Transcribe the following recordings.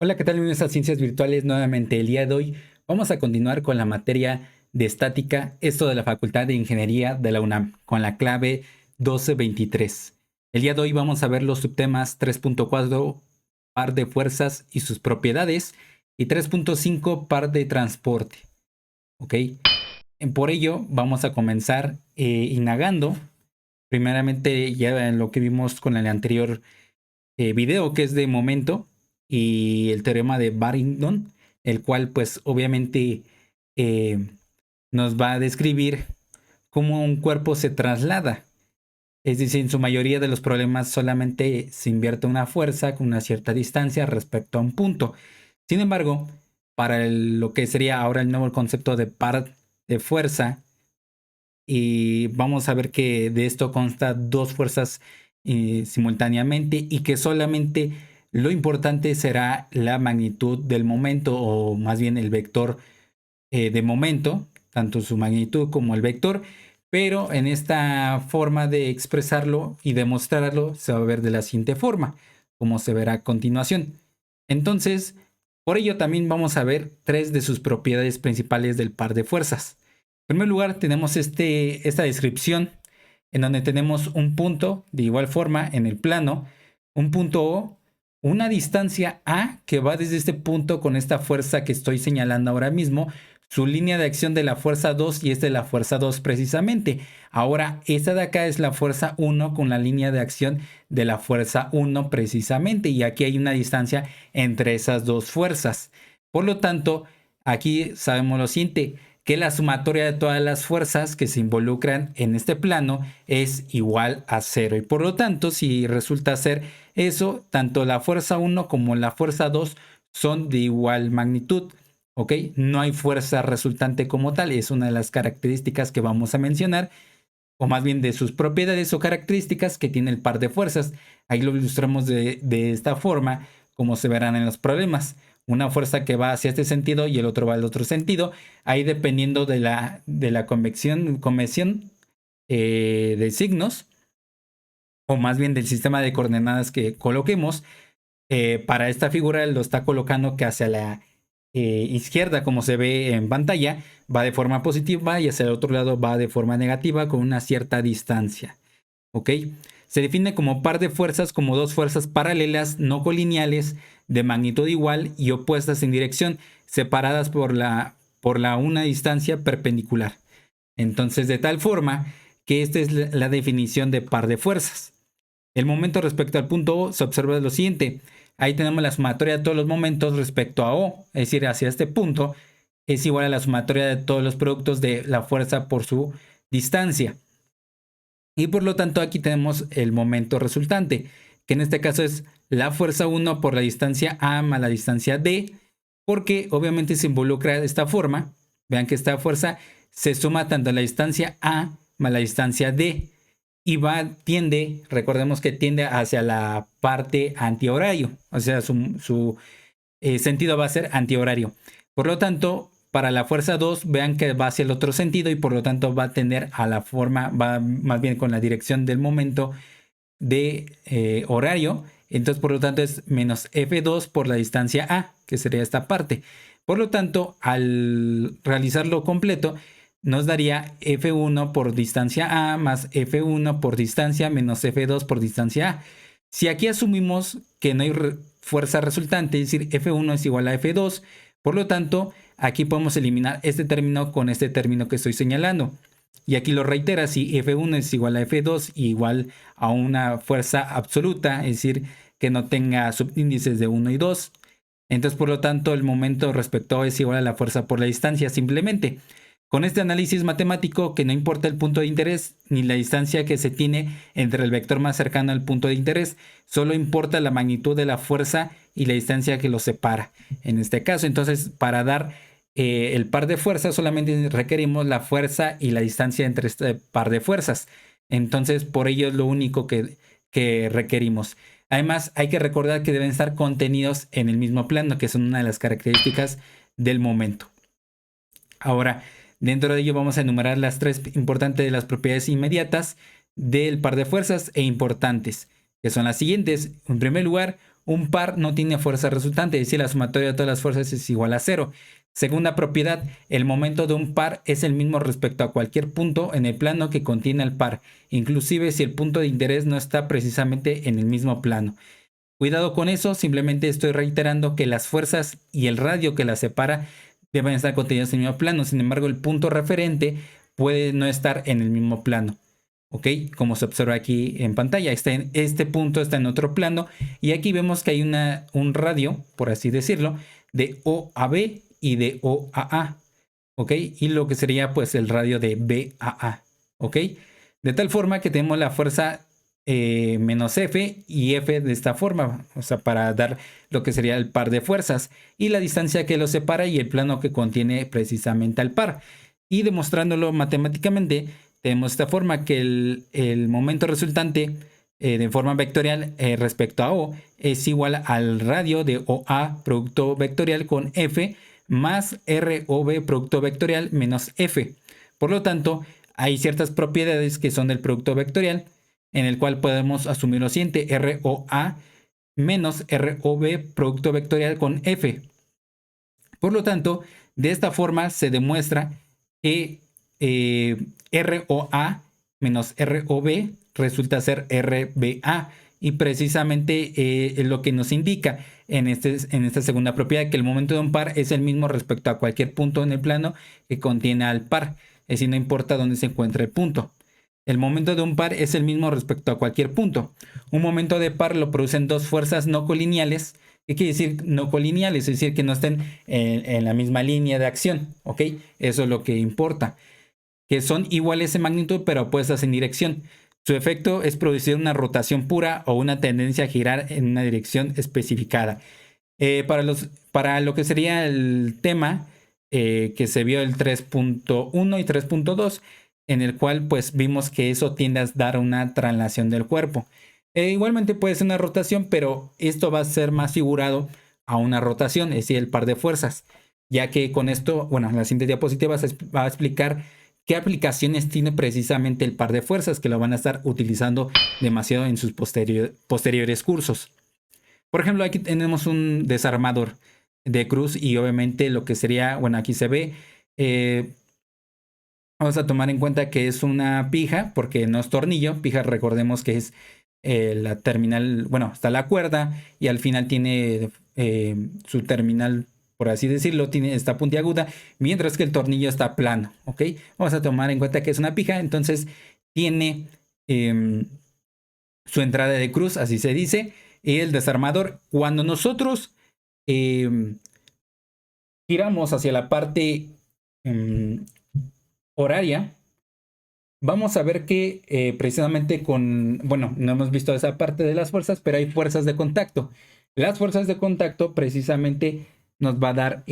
Hola, ¿qué tal? Bienvenidos a Ciencias Virtuales. Nuevamente el día de hoy vamos a continuar con la materia de estática, esto de la Facultad de Ingeniería de la UNAM, con la clave 1223. El día de hoy vamos a ver los subtemas 3.4, par de fuerzas y sus propiedades, y 3.5, par de transporte. ¿Ok? Por ello vamos a comenzar indagando, primeramente ya en lo que vimos con el anterior video, que es de momento, y el teorema de Barrington, el cual pues obviamente eh, nos va a describir cómo un cuerpo se traslada. Es decir, en su mayoría de los problemas solamente se invierte una fuerza con una cierta distancia respecto a un punto. Sin embargo, para lo que sería ahora el nuevo concepto de par de fuerza, y vamos a ver que de esto consta dos fuerzas simultáneamente, y que solamente lo importante será la magnitud del momento, o más bien el vector de momento, tanto su magnitud como el vector. Pero en esta forma de expresarlo y demostrarlo se va a ver de la siguiente forma, como se verá a continuación. Entonces, por ello también vamos a ver tres de sus propiedades principales del par de fuerzas. En primer lugar, tenemos esta descripción en donde tenemos un punto, de igual forma en el plano, un punto O, una distancia A que va desde este punto con esta fuerza que estoy señalando ahora mismo, su línea de acción de la fuerza 2, y es de la fuerza 2 precisamente. Ahora, esta de acá es la fuerza 1 con la línea de acción de la fuerza 1 precisamente, y aquí hay una distancia entre esas dos fuerzas. Por lo tanto, aquí sabemos lo siguiente, que la sumatoria de todas las fuerzas que se involucran en este plano es igual a 0. Y por lo tanto, si resulta ser eso, tanto la fuerza 1 como la fuerza 2 son de igual magnitud. ¿Ok? No hay fuerza resultante como tal, es una de las características que vamos a mencionar, o más bien de sus propiedades o características que tiene el par de fuerzas. Ahí lo ilustramos de esta forma, como se verán en los problemas. Una fuerza que va hacia este sentido y el otro va al otro sentido, ahí dependiendo de la convención de signos, o más bien del sistema de coordenadas que coloquemos. Para esta figura lo está colocando que hacia la izquierda, como se ve en pantalla, va de forma positiva, y hacia el otro lado va de forma negativa con una cierta distancia. ¿Ok? Se define como par de fuerzas como dos fuerzas paralelas no colineales de magnitud igual y opuestas en dirección, separadas por la una distancia perpendicular. Entonces, de tal forma que esta es la definición de par de fuerzas. El momento respecto al punto O se observa lo siguiente. Ahí tenemos la sumatoria de todos los momentos respecto a O, es decir, hacia este punto, es igual a la sumatoria de todos los productos de la fuerza por su distancia. Y por lo tanto aquí tenemos el momento resultante, que en este caso es la fuerza 1 por la distancia A más la distancia D, porque obviamente se involucra de esta forma. Vean que esta fuerza se suma tanto a la distancia A más la distancia D, y recordemos que tiende hacia la parte antihorario, o sea, su sentido va a ser antihorario. Por lo tanto, para la fuerza 2, vean que va hacia el otro sentido, y por lo tanto va a tender a la forma, va más bien con la dirección del momento de horario. Entonces, por lo tanto, es menos F2 por la distancia A, que sería esta parte. Por lo tanto, al realizarlo completo, nos daría F1 por distancia A más F1 por distancia menos F2 por distancia A. Si aquí asumimos que no hay fuerza resultante, es decir, F1 es igual a F2, por lo tanto, aquí podemos eliminar este término con este término que estoy señalando. Y aquí lo reitera, si F1 es igual a F2 igual a una fuerza absoluta, es decir, que no tenga subíndices de 1 y 2. Entonces, por lo tanto, el momento respecto a es igual a la fuerza por la distancia, simplemente. Con este análisis matemático, que no importa el punto de interés ni la distancia que se tiene entre el vector más cercano al punto de interés, solo importa la magnitud de la fuerza y la distancia que los separa. En este caso, entonces, para dar el par de fuerzas, solamente requerimos la fuerza y la distancia entre este par de fuerzas. Entonces, por ello es lo único que requerimos. Además, hay que recordar que deben estar contenidos en el mismo plano, que son una de las características del momento. Ahora, dentro de ello vamos a enumerar las tres importantes de las propiedades inmediatas del par de fuerzas e importantes, que son las siguientes. En primer lugar, Un par no tiene fuerza resultante, es decir, la sumatoria de todas las fuerzas es igual a 0. Segunda propiedad, el momento de un par es el mismo respecto a cualquier punto en el plano que contiene el par, inclusive si el punto de interés no está precisamente en el mismo plano. Cuidado con eso, simplemente estoy reiterando que las fuerzas y el radio que las separa deben estar contenidos en el mismo plano. Sin embargo, el punto referente puede no estar en el mismo plano. ¿Ok? Como se observa aquí en pantalla, este punto está en otro plano y aquí vemos que hay un radio, por así decirlo, de O a B y de O a A. ¿Ok? Y lo que sería pues el radio de B a A. ¿Ok? De tal forma que tenemos la fuerza menos F y F de esta forma, o sea, para dar lo que sería el par de fuerzas y la distancia que los separa y el plano que contiene precisamente al par. Y demostrándolo matemáticamente, tenemos esta forma que el momento resultante de forma vectorial respecto a O es igual al radio de OA producto vectorial con F más ROV producto vectorial menos F. Por lo tanto, hay ciertas propiedades que son del producto vectorial en el cual podemos asumir lo siguiente: ROA menos ROV producto vectorial con F. Por lo tanto, de esta forma se demuestra que ROA menos ROV resulta ser RBA y precisamente lo que nos indica en esta segunda propiedad que el momento de un par es el mismo respecto a cualquier punto en el plano que contiene al par, es decir, no importa dónde se encuentre el punto. El momento de un par es el mismo respecto a cualquier punto. Un momento de par lo producen dos fuerzas no colineales. ¿Qué quiere decir no colineales? Es decir, que no estén en la misma línea de acción. ¿Ok? Eso es lo que importa. Que son iguales en magnitud pero opuestas en dirección. Su efecto es producir una rotación pura o una tendencia a girar en una dirección especificada. Para lo que sería el tema que se vio el 3.1 y 3.2, en el cual pues vimos que eso tiende a dar una traslación del cuerpo. Igualmente puede ser una rotación, pero esto va a ser más figurado a una rotación, es decir, el par de fuerzas, ya que con esto, bueno, en la siguiente diapositiva va a explicar qué aplicaciones tiene precisamente el par de fuerzas, que lo van a estar utilizando demasiado en sus posteriores cursos. Por ejemplo, aquí tenemos un desarmador de cruz y obviamente lo que sería, bueno, aquí se ve, vamos a tomar en cuenta que es una pija, porque no es tornillo. Pija, recordemos que es la terminal, bueno, está la cuerda y al final tiene su terminal, por así decirlo, está puntiaguda, mientras que el tornillo está plano, ¿ok? Vamos a tomar en cuenta que es una pija, entonces tiene su entrada de cruz, así se dice, y el desarmador. Cuando nosotros giramos hacia la parte horaria, vamos a ver que precisamente bueno, no hemos visto esa parte de las fuerzas, pero hay fuerzas de contacto. Las fuerzas de contacto precisamente nos va a dar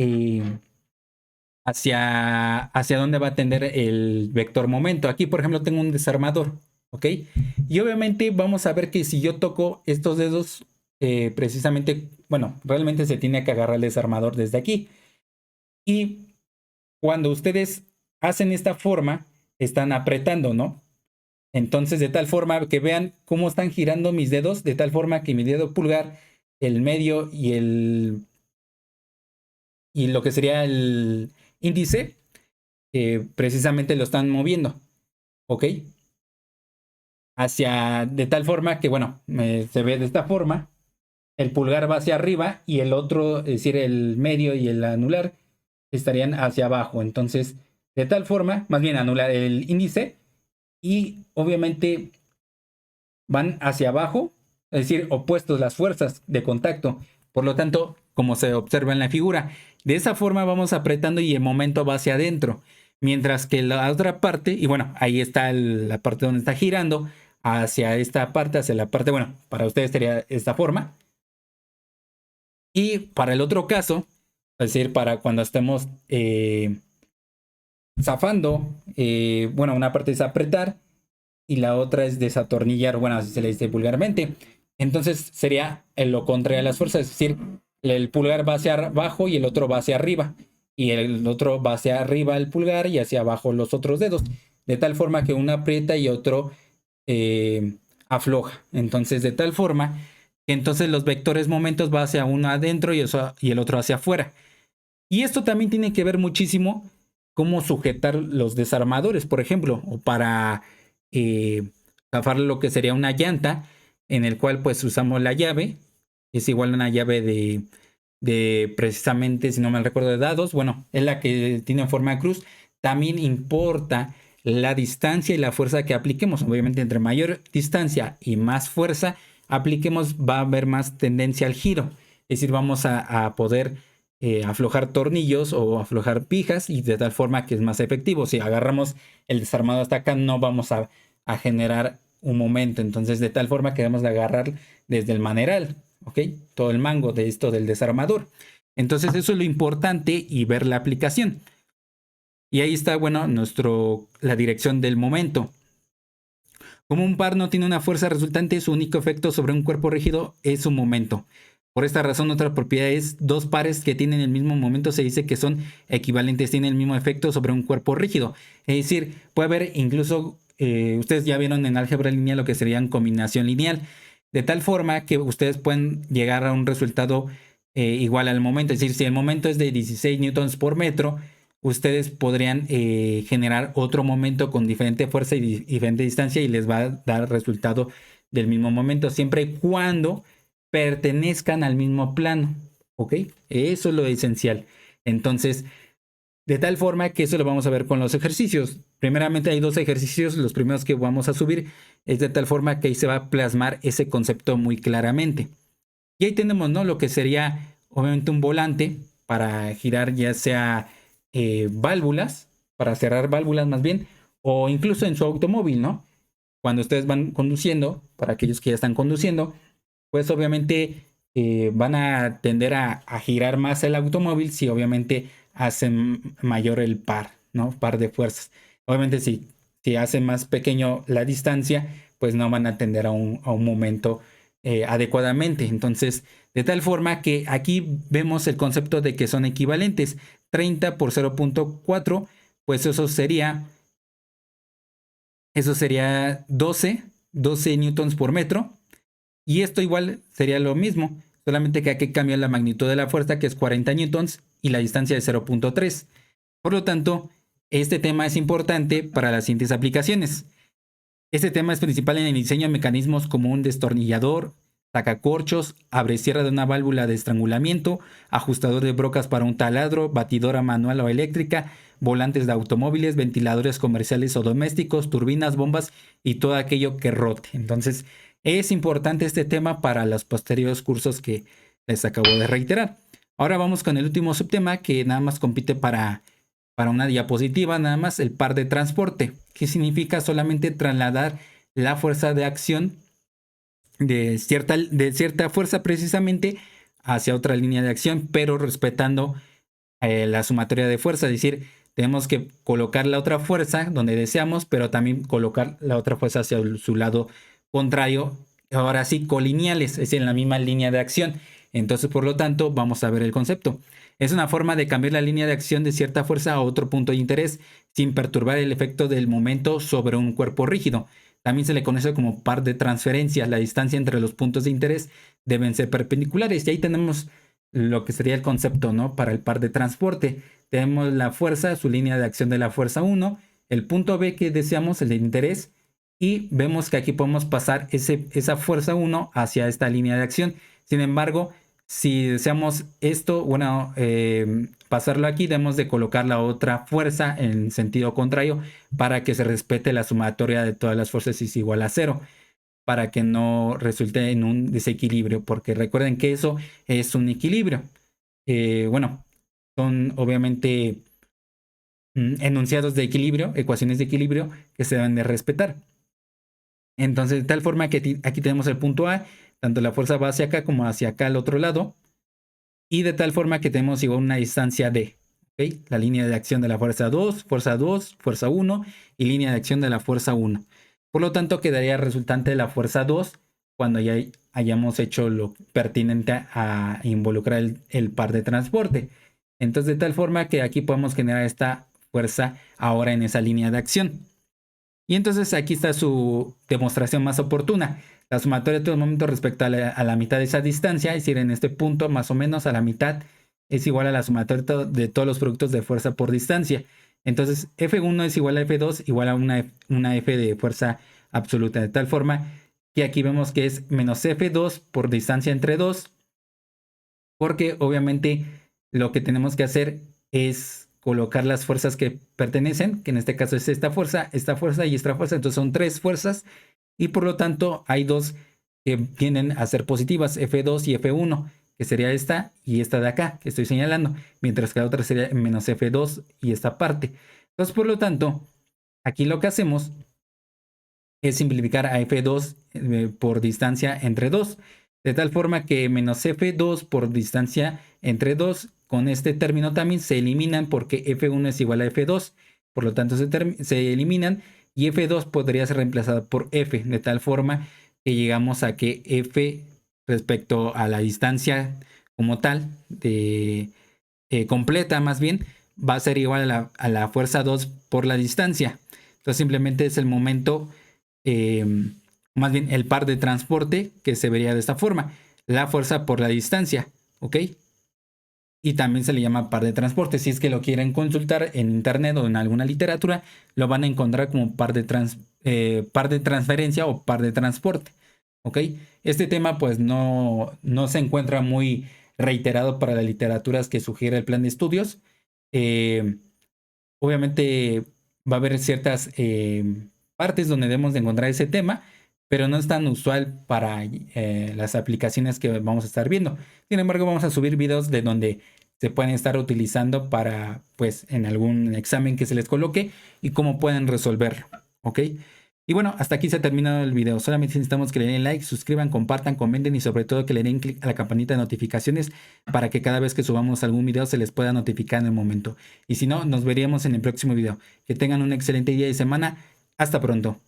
hacia dónde va a tender el vector momento. Aquí, por ejemplo, tengo un desarmador, ¿ok? Y obviamente vamos a ver que si yo toco estos dedos, precisamente, bueno, realmente se tiene que agarrar el desarmador desde aquí. Y cuando ustedes hacen esta forma, están apretando, ¿no? Entonces, de tal forma que vean cómo están girando mis dedos, de tal forma que mi dedo pulgar, el medio y lo que sería el índice, precisamente lo están moviendo, ¿ok? De tal forma que, bueno, se ve de esta forma, el pulgar va hacia arriba y el otro, es decir, el medio y el anular, estarían hacia abajo. Entonces, de tal forma, más bien anular el índice y obviamente van hacia abajo, es decir, opuestos las fuerzas de contacto. Por lo tanto, como se observa en la figura, de esa forma vamos apretando y el momento va hacia adentro. Mientras que la otra parte, y bueno, ahí está la parte donde está girando, hacia esta parte, hacia la parte, bueno, para ustedes sería esta forma. Y para el otro caso, es decir, para cuando estemos zafando, bueno, una parte es apretar y la otra es desatornillar, bueno, así se le dice vulgarmente. Entonces sería lo contrario a las fuerzas, es decir, el pulgar va hacia abajo y el otro va hacia arriba. Y el otro va hacia arriba el pulgar y hacia abajo los otros dedos. De tal forma que uno aprieta y otro afloja. Entonces, de tal forma Entonces los vectores momentos va hacia uno adentro y el otro hacia afuera. Y esto también tiene que ver muchísimo cómo sujetar los desarmadores, por ejemplo, o para zafar lo que sería una llanta, en el cual pues usamos la llave, es igual a una llave de precisamente, si no me recuerdo, de dados, bueno, es la que tiene forma de cruz. También importa la distancia y la fuerza que apliquemos. Obviamente, entre mayor distancia y más fuerza apliquemos, va a haber más tendencia al giro. Es decir, vamos a poder aflojar tornillos o aflojar pijas y de tal forma que es más efectivo. Si agarramos el desarmado hasta acá, no vamos a generar un momento. Entonces, de tal forma que debemos de agarrar desde el maneral, ¿ok? Todo el mango de esto del desarmador. Entonces, eso es lo importante y ver la aplicación. Y ahí está, bueno, la dirección del momento. Como un par no tiene una fuerza resultante, su único efecto sobre un cuerpo rígido es su momento. Por esta razón, otra propiedad es dos pares que tienen el mismo momento se dice que son equivalentes, tienen el mismo efecto sobre un cuerpo rígido. Es decir, puede haber incluso, ustedes ya vieron en álgebra lineal lo que serían combinación lineal, de tal forma que ustedes pueden llegar a un resultado igual al momento. Es decir, si el momento es de 16 newtons por metro, ustedes podrían generar otro momento con diferente fuerza y diferente distancia y les va a dar resultado del mismo momento, siempre y cuando pertenezcan al mismo plano, ¿ok? Eso es lo esencial. Entonces, de tal forma que eso lo vamos a ver con los ejercicios. Primeramente hay dos ejercicios, los primeros que vamos a subir es de tal forma que ahí se va a plasmar ese concepto muy claramente. Y ahí tenemos, ¿no? Lo que sería obviamente un volante para girar ya sea válvulas, para cerrar válvulas más bien, o incluso en su automóvil, ¿no? Cuando ustedes van conduciendo, para aquellos que ya están conduciendo, pues obviamente van a tender a girar más el automóvil si obviamente hacen mayor el par, ¿no? Par de fuerzas. Obviamente si hacen más pequeño la distancia, pues no van a tender a un momento adecuadamente. Entonces, de tal forma que aquí vemos el concepto de que son equivalentes. 30 por 0.4, pues eso sería 12 newtons por metro. Y esto igual sería lo mismo, solamente que aquí cambia la magnitud de la fuerza, que es 40 newtons, y la distancia de 0.3. Por lo tanto, este tema es importante para las siguientes aplicaciones. Este tema es principal en el diseño de mecanismos como un destornillador, sacacorchos, abre-cierra de una válvula de estrangulamiento, ajustador de brocas para un taladro, batidora manual o eléctrica, volantes de automóviles, ventiladores comerciales o domésticos, turbinas, bombas y todo aquello que rote. Entonces, es importante este tema para los posteriores cursos que les acabo de reiterar. Ahora vamos con el último subtema que nada más compite para una diapositiva, nada más el par de transporte, que significa solamente trasladar la fuerza de acción de cierta fuerza precisamente hacia otra línea de acción, pero respetando la sumatoria de fuerza, es decir, tenemos que colocar la otra fuerza donde deseamos, pero también colocar la otra fuerza hacia su lado contrario, ahora sí colineales, es decir, en la misma línea de acción. Entonces, por lo tanto, vamos a ver el concepto. Es una forma de cambiar la línea de acción de cierta fuerza a otro punto de interés sin perturbar el efecto del momento sobre un cuerpo rígido. También se le conoce como par de transferencias. La distancia entre los puntos de interés deben ser perpendiculares. Y ahí tenemos lo que sería el concepto, ¿no? Para el par de transporte. Tenemos la fuerza, su línea de acción de la fuerza 1, el punto B que deseamos, el de interés, y vemos que aquí podemos pasar esa fuerza 1 hacia esta línea de acción. Sin embargo, si deseamos esto, bueno, pasarlo aquí, debemos de colocar la otra fuerza en sentido contrario para que se respete la sumatoria de todas las fuerzas y es igual a cero, para que no resulte en un desequilibrio, porque recuerden que eso es un equilibrio. Bueno, son obviamente enunciados de equilibrio, ecuaciones de equilibrio que se deben de respetar. Entonces, de tal forma que aquí tenemos el punto A, tanto la fuerza va hacia acá como hacia acá al otro lado, y de tal forma que tenemos igual una distancia D. ¿Okay? La línea de acción de la fuerza 2, fuerza 1 y línea de acción de la fuerza 1. Por lo tanto, quedaría resultante de la fuerza 2 cuando ya hayamos hecho lo pertinente a involucrar el par de transporte. Entonces, de tal forma que aquí podemos generar esta fuerza ahora en esa línea de acción. Y entonces aquí está su demostración más oportuna. La sumatoria de todos los momentos respecto a la mitad de esa distancia, es decir, en este punto más o menos a la mitad, es igual a la sumatoria de todos los productos de fuerza por distancia. Entonces F1 es igual a F2 igual a una F de fuerza absoluta, de tal forma que aquí vemos que es menos F2 por distancia entre 2, porque obviamente lo que tenemos que hacer es colocar las fuerzas que pertenecen, que en este caso es esta fuerza y esta fuerza, entonces son 3 fuerzas y por lo tanto hay 2 que tienden a ser positivas, F2 y F1, que sería esta y esta de acá que estoy señalando, mientras que la otra sería menos F2 y esta parte. Entonces por lo tanto, aquí lo que hacemos es simplificar a F2 por distancia entre 2, de tal forma que menos F2 por distancia entre 2 con este término también se eliminan porque F1 es igual a F2, por lo tanto se eliminan y F2 podría ser reemplazada por F, de tal forma que llegamos a que F respecto a la distancia como tal, completa más bien, va a ser igual a la fuerza 2 por la distancia. Entonces simplemente es el momento, más bien el par de transporte que se vería de esta forma, la fuerza por la distancia, ¿ok? Y también se le llama par de transporte. Si es que lo quieren consultar en internet o en alguna literatura, lo van a encontrar como par de transferencia o par de transporte, ¿ok? Este tema pues no se encuentra muy reiterado para las literaturas que sugiere el plan de estudios. Obviamente va a haber ciertas partes donde debemos de encontrar ese tema, pero no es tan usual para las aplicaciones que vamos a estar viendo. Sin embargo, vamos a subir videos de donde se pueden estar utilizando para, pues, en algún examen que se les coloque y cómo pueden resolverlo, ¿ok? Y bueno, hasta aquí se ha terminado el video. Solamente necesitamos que le den like, suscriban, compartan, comenten y sobre todo que le den clic a la campanita de notificaciones para que cada vez que subamos algún video se les pueda notificar en el momento. Y si no, nos veríamos en el próximo video. Que tengan un excelente día y semana. Hasta pronto.